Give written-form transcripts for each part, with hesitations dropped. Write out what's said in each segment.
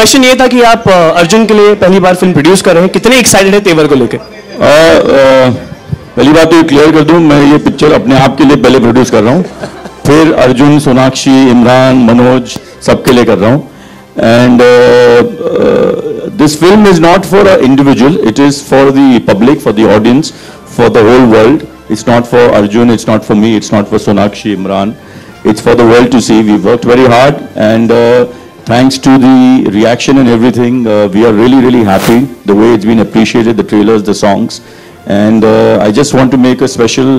Question ये था कि आप अर्जुन के लिए पहली बार फिल्म प्रोड्यूस कर रहे हैं, कितने एक्साइटेड है तेवर को लेकर? पहली बात तो ये क्लियर कर दूं, मैं ये पिक्चर अपने आप के लिए पहले प्रोड्यूस कर रहा हूँ, फिर अर्जुन, सोनाक्षी, इमरान, मनोज सबके लिए कर रहा हूँ. And this film is not for an individual, it is for the public, for the audience, for the whole world. It's not for Arjun, it's not for me, it's not for Sonakshi, Imran. It's for the world to see. We worked very hard, and thanks to the reaction and everything, we are really, really happy the way it's been appreciated, the trailers, the songs. And I just want to make a special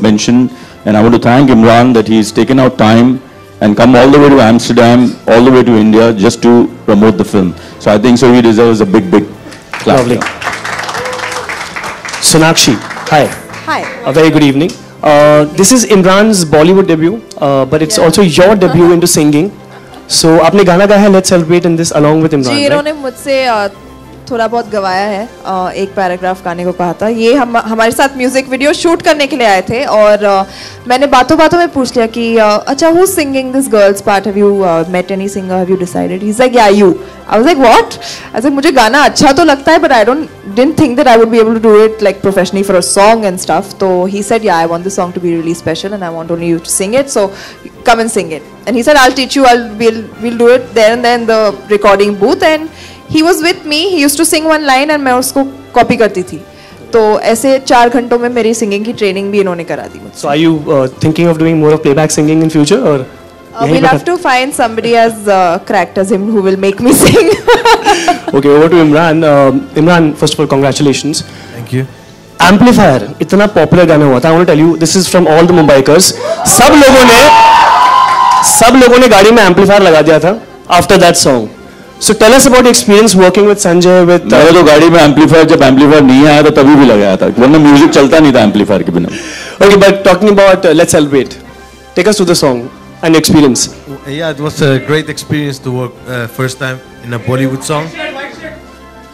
mention, and I want to thank Imran that he's taken out time and come all the way to Amsterdam, all the way to India, just to promote the film. So I think so he deserves a big, big clap. Lovely. Sonakshi, hi. Hi. A very good evening. This is Imran's Bollywood debut, but it's also your debut into singing. So आपने गाना गाया है Let's Celebrate in this along with Imran. जी, इन्होंने मुझसे थोड़ा बहुत गवाया है, एक पैराग्राफ गाने को कहा था. ये हमारे साथ म्यूजिक वीडियो शूट करने के लिए आए थे और मैंने बातों बातों में पूछ लिया कि अच्छा, who's singing this girl's part? Have you met any singer? Have you decided? He's like, yeah, you. I was like, what? I said, मुझे गाना अच्छा तो लगता है, but I didn't think that I would be able to do it like professionally for a song and stuff. So he said, yeah, I want the song to be really special and I want only you to sing it. So come and sing it. And he said, I'll teach you. We'll do it there and then in the recording booth. And he was with me. He used to sing one line and मैं उसको copy करती थी. तो ऐसे 4 घंटों में मेरी singing की training भी इन्होंने करा दी मुझसे. So are you thinking of doing more of playback singing in future or? We'll have to find somebody as cracked as him who will make me sing. Okay, over to Imran. Imran, first of all, congratulations. Thank you. Amplifier, इतना popular गाना हुआ था. I want to tell you, this is from all the Mumbaikars. सब लोगों ने गाड़ी में amplifier लगा दिया था after that song. So tell us about your experience working with Sanjay. With मैंने तो गाड़ी में amplifier, जब amplifier नहीं आया था तभी भी लगाया था, वरना म्यूजिक चलता नहीं था amplifier के बिना. Okay, but talking about Let's Celebrate, take us to the song and experience. Yeah, it was a great experience to work first time in a Bollywood song.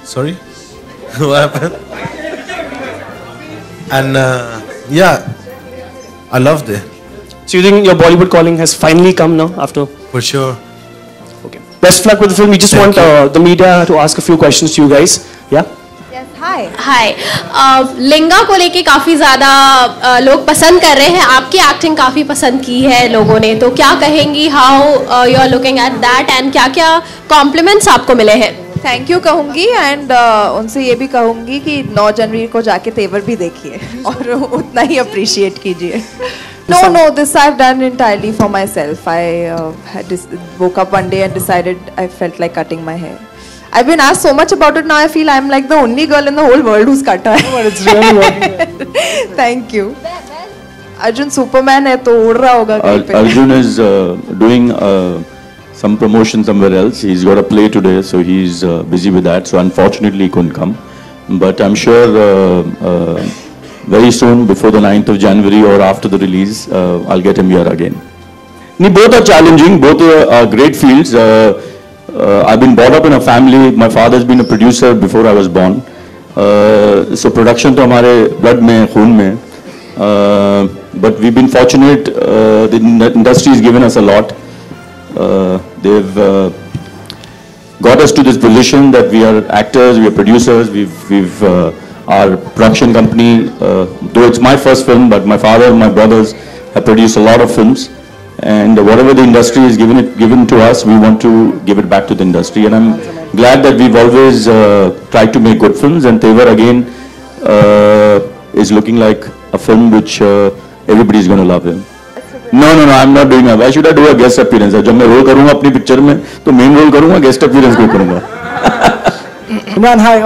Sorry, what happened? And yeah, I loved it. So you think your Bollywood calling has finally come now after? For sure. Okay. Best of luck with the film. We just want the media to ask a few questions to you guys. Yeah. Yes, hi. हाय. लिंगा को लेके काफ़ी ज़्यादा लोग पसंद कर रहे हैं. आपकी एक्टिंग काफ़ी पसंद की है लोगों ने, तो क्या कहेंगी? How you are looking at that and क्या क्या कॉम्प्लीमेंट्स आपको मिले हैं? थैंक यू कहूँगी एंड उनसे ये भी कहूँगी कि 9 जनवरी को जाके तेवर भी देखिए और उतना ही अप्रिशिएट कीजिए. No, this I've done entirely for myself. I woke up one day and decided I felt like cutting my hair. I've been asked so much about it, now I feel I'm like the only girl in the whole world who's cut her hair. But it's really working. Thank you. Arjun Superman है तो उड़ रहा होगा कहीं पे. Arjun is doing some promotion somewhere else. He's got a play today, so he's busy with that. So unfortunately he couldn't come. But I'm sure very soon, before the 9th of January or after the release, I'll get him here again. Both are challenging, both are great fields. I've been brought up in a family. My father's been a producer before I was born. So production to hamare blood mein, khoon mein. But we've been fortunate. The industry has given us a lot. They've got us to this position that we are actors, we are producers. We've our production company, though it's my first film, but my father and my brothers have produced a lot of films, and whatever the industry has given to us, we want to give it back to the industry. And I'm glad that we've always tried to make good films, and Tevar again is looking like a film which everybody is going to love him. No, I'm not doing that. Why should I do a guest appearance? जब मैं role करूँगा अपनी picture में तो main role करूँगा, guest appearance क्यों करूँगा? Imran, hi.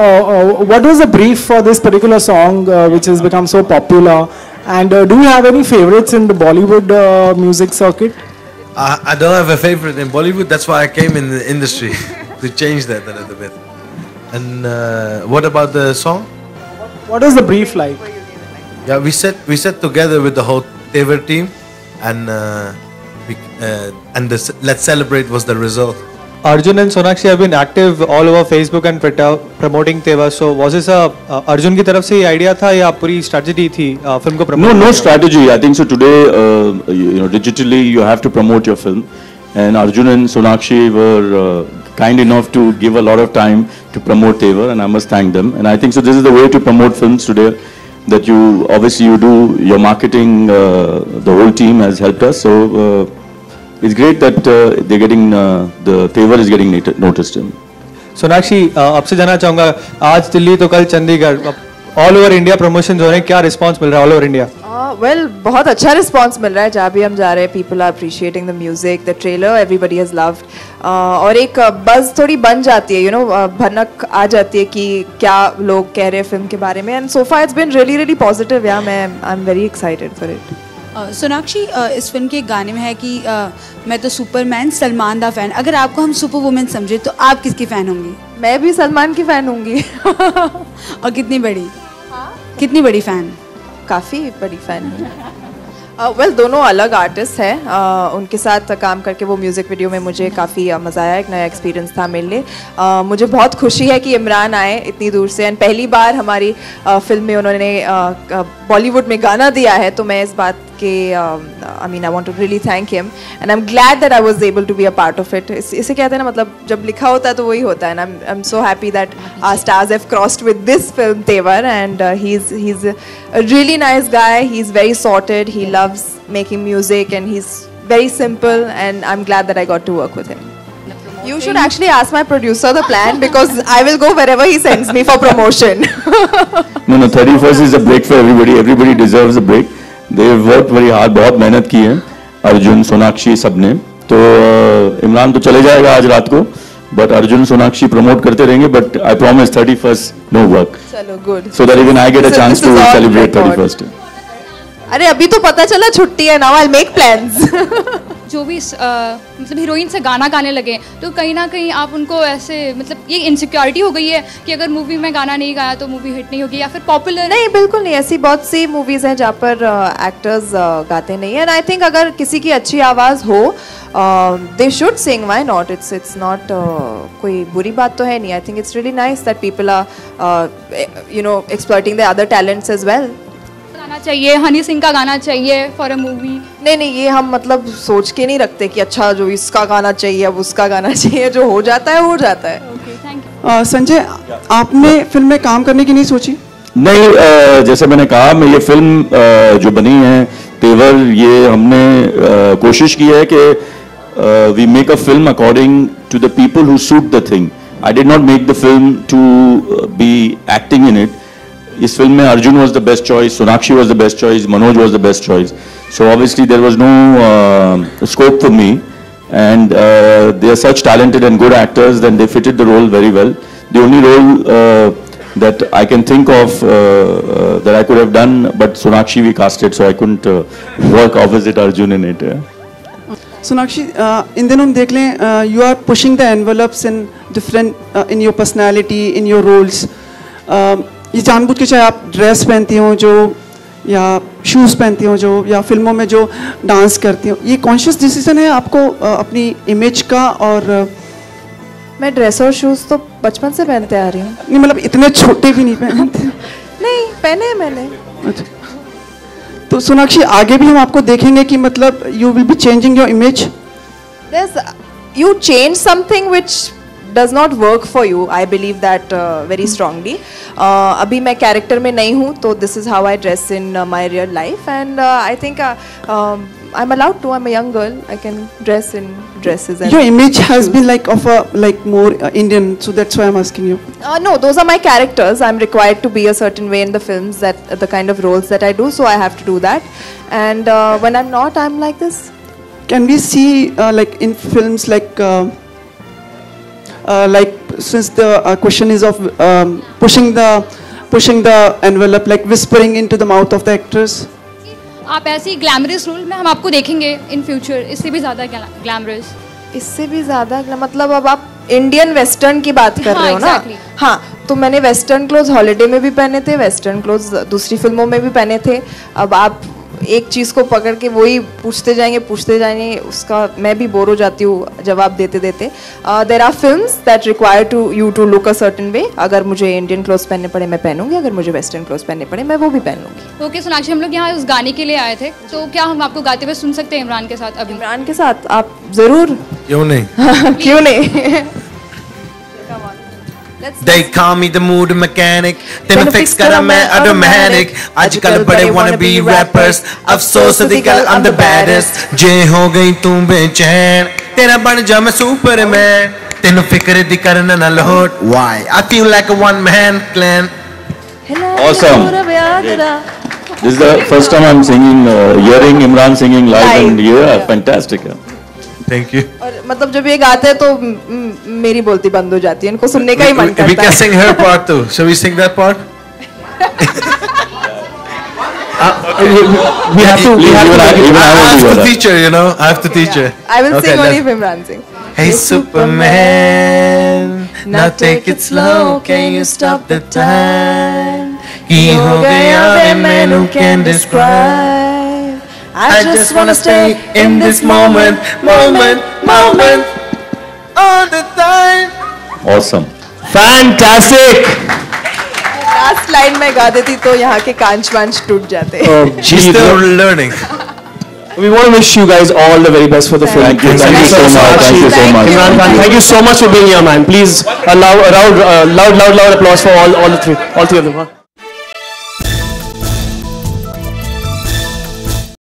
What was the brief for this particular song which has become so popular? And do you have any favorites in the Bollywood music circuit? I don't have a favorite in Bollywood. That's why I came in the industry to change that a little bit. And what about the song? What was the brief like? Yeah, we sat together with the whole Tevar team, and the Let's Celebrate was the result. Arjun and Sonakshi have been active all over Facebook and Twitter promoting Tevar. So was this Arjun की तरफ से ये idea था या पूरी strategy थी film को promote? No strategy. I think so. Today, digitally you have to promote your film, and Arjun and Sonakshi were kind enough to give a lot of time to promote Tevar, and I must thank them. And I think so this is the way to promote films today, that you obviously you do your marketing, the whole team has helped us. So it's great that they're getting, the Tevar is getting noticed. Sonakshi आपसे जानना चाहूँगा, आज दिल्ली तो कल Chandigarh, all over India promotion हो रहे हैं, क्या रिस्पांस मिल रहा है ऑल ओवर इंडिया? वेल बहुत अच्छा रिस्पांस मिल रहा है, जहाँ भी हम जा रहे हैं people are appreciating the music, the trailer, everybody has loved, और एक बज़ थोड़ी बन जाती है, यू नो, भनक आ जाती है कि क्या लोग कह रहे हैं फिल्म के बारे में, and so far it's been really really positive. या मैं I am very excited for it. Sonakshi, इस फिल्म के गाने में है कि मैं तो सुपरमैन, सलमान दा फैन। अगर आपको हम सुपर वुमेन समझे तो आप किसकी फ़ैन होंगी? मैं भी सलमान की फ़ैन होंगी। और कितनी बड़ी? कितनी बड़ी फ़ैन? काफ़ी बड़ी फ़ैन हूँ। वेल दोनों अलग आर्टिस्ट हैं, उनके साथ काम करके वो म्यूज़िक वीडियो में मुझे काफ़ी मज़ा आया, एक नया एक्सपीरियंस था मेरे लिए। मुझे बहुत खुशी है कि इमरान आए इतनी दूर से, एंड पहली बार हमारी फिल्म में उन्होंने बॉलीवुड में गाना दिया है, तो मैं इस बात के I mean I want to really thank him, and I am glad that I was able to be a part of it. इसे कहते हैं ना, मतलब जब लिखा होता है तो वही होता है, and I am so happy that our stars have crossed with this film Tevar, and he is a really nice guy, he is very sorted, he loves making music, and he's very simple, and I'm glad that I got to work with him. You should actually ask my producer the plan, because I will go wherever he sends me for promotion. No, 31st is a break for everybody. Everybody deserves a break. They've worked very hard. बहुत मेहनत की है अर्जुन, सोनाक्षी सबने। तो इमरान तो चले जाएगा आज रात को, but अर्जुन सोनाक्षी प्रमोट करते रहेंगे, but I promise 31st no work. चलो good. So that even I get a chance to celebrate 31st. अरे अभी तो पता चला छुट्टी है, now I'll make plans. जो भी मतलब हीरोइन से गाना गाने लगे, तो कहीं ना कहीं आप उनको ऐसे, मतलब ये इनसिक्योरिटी हो गई है कि अगर मूवी में गाना नहीं गाया तो मूवी हिट नहीं होगी, या फिर पॉपुलर? नहीं, बिल्कुल नहीं, ऐसी बहुत सी मूवीज़ हैं जहाँ पर एक्टर्स गाते नहीं हैं, एंड आई थिंक अगर किसी की अच्छी आवाज़ हो, they should sing, why not? It's not कोई बुरी बात तो है नहीं। I think it's really nice that people are you know exploiting the other talents as well. गाना चाहिए, हनी सिंह का गाना चाहिए फॉर अ मूवी? नहीं, ये हम मतलब सोच के नहीं रखते कि अच्छा जो इसका गाना चाहिए अब उसका गाना चाहिए, जो हो जाता है हो जाता है। Okay, thank you. संजय, आपने फिल्म में काम करने की नहीं सोची? नहीं, जैसे मैंने कहा, मैं ये फिल्म जो बनी है तेवर, ये हमने कोशिश की है कि we make a film according to the people who suit the thing. I did not make the film to be acting in it. इस फिल्म में Arjun was the best choice, Sonakshi was the best choice, Manoj was the best choice. So obviously there was no scope for me, and they are such talented and good actors, then they fitted the role very well. The only role that I can think of that I could have done, but Sonakshi we casted, so I couldn't work opposite Arjun in it. Sonakshi, इन दिनों हम देख लें, you are pushing the envelopes in different in your personality, in your roles. ये जानबूझ के, चाहे आप dress पहनती हो जो, या शूज़ पहनती हो जो, या फिल्मों में जो डांस करती हो, ये कॉन्शियस डिसीजन है आपको अपनी इमेज का? और मैं ड्रेस और शूज़ तो बचपन से पहनते आ रही हूँ। नहीं, मतलब इतने छोटे भी नहीं पहनते? नहीं, पहने हैं मैंने। अच्छा, तो सोनाक्षी आगे भी हम आपको देखेंगे कि मतलब you will be changing your image? You change something which does not work for you. I believe that very strongly. अभी मैं कैरेक्टर में नहीं हूँ, तो this is how I dress in my real life, and I think I'm allowed to. I'm a young girl. I can dress in dresses. And your image has been like of a more Indian, so that's why I'm asking you. No, those are my characters. I'm required to be a certain way in the films, that the kind of roles that I do, so I have to do that. And when I'm not, I'm like this. Can we see like in films like since the question is of pushing the envelope, like whispering into the mouth of the actors? आप ऐसी glamorous role में हम आपको देखेंगे in future, इससे भी ज़्यादा glamorous? इससे भी ज़्यादा मतलब अब आप इंडियन वेस्टर्न की बात कर रहे हो ना? हाँ, तो मैंने वेस्टर्न क्लोथ हॉलीडे में भी पहने थे, वेस्टर्न क्लोथ दूसरी फिल्मों में भी पहने थे। अब आप एक चीज़ को पकड़ के वही पूछते जाएंगे, उसका मैं भी बोर हो जाती हूँ जवाब देते देते। There are films that require to you to look a certain way. अगर मुझे इंडियन क्लोथ्स पहनने पड़े मैं पहनूंगी, अगर मुझे वेस्टर्न क्लोथ्स पहनने पड़े मैं वो भी पहन लूँगी। ओके सोनाक्षी, हम लोग यहाँ उस गाने के लिए आए थे, तो क्या हम आपको गाते हुए सुन सकते हैं इमरान के साथ? अभी इमरान के साथ आप ज़रूर। क्यों नहीं? क्यों नहीं? They call me the mood mechanic. Tenu fix kara main automatic. Ajkal bade wanna be rappers. Afsos di gal I'm the baddest. Je ho gayi tu bechain. Tera ban ja main Superman. Tenu fikr di karna na load. Why? I feel like a one man clan. Awesome. This is the first time I'm singing, hearing Imran singing live, and yeah, fantastic. Yeah. Thank you. और मतलब जब ये गाते हैं तो मेरी बोलती बंद हो जाती है, इनको सुनने का ही मन करता है. We can sing her part too. Shall we sing that part? We have to. I have to teach her, you know. I have to teach her. I will sing only if Imran sings. Hey Superman, now take it slow. Can you stop the time? Ki ho gaya hai main who can describe. I just wanna stay in this moment all the time. Awesome. Fantastic. Last line में गा देती तो यहाँ के कांच वांच टूट जाते. She's still learning. We want to wish you guys all the very best for the film. Thank you so much. Thank you so much. Imran Khan, thank you so much for being here, man. Please, loud applause for all three of them. Huh?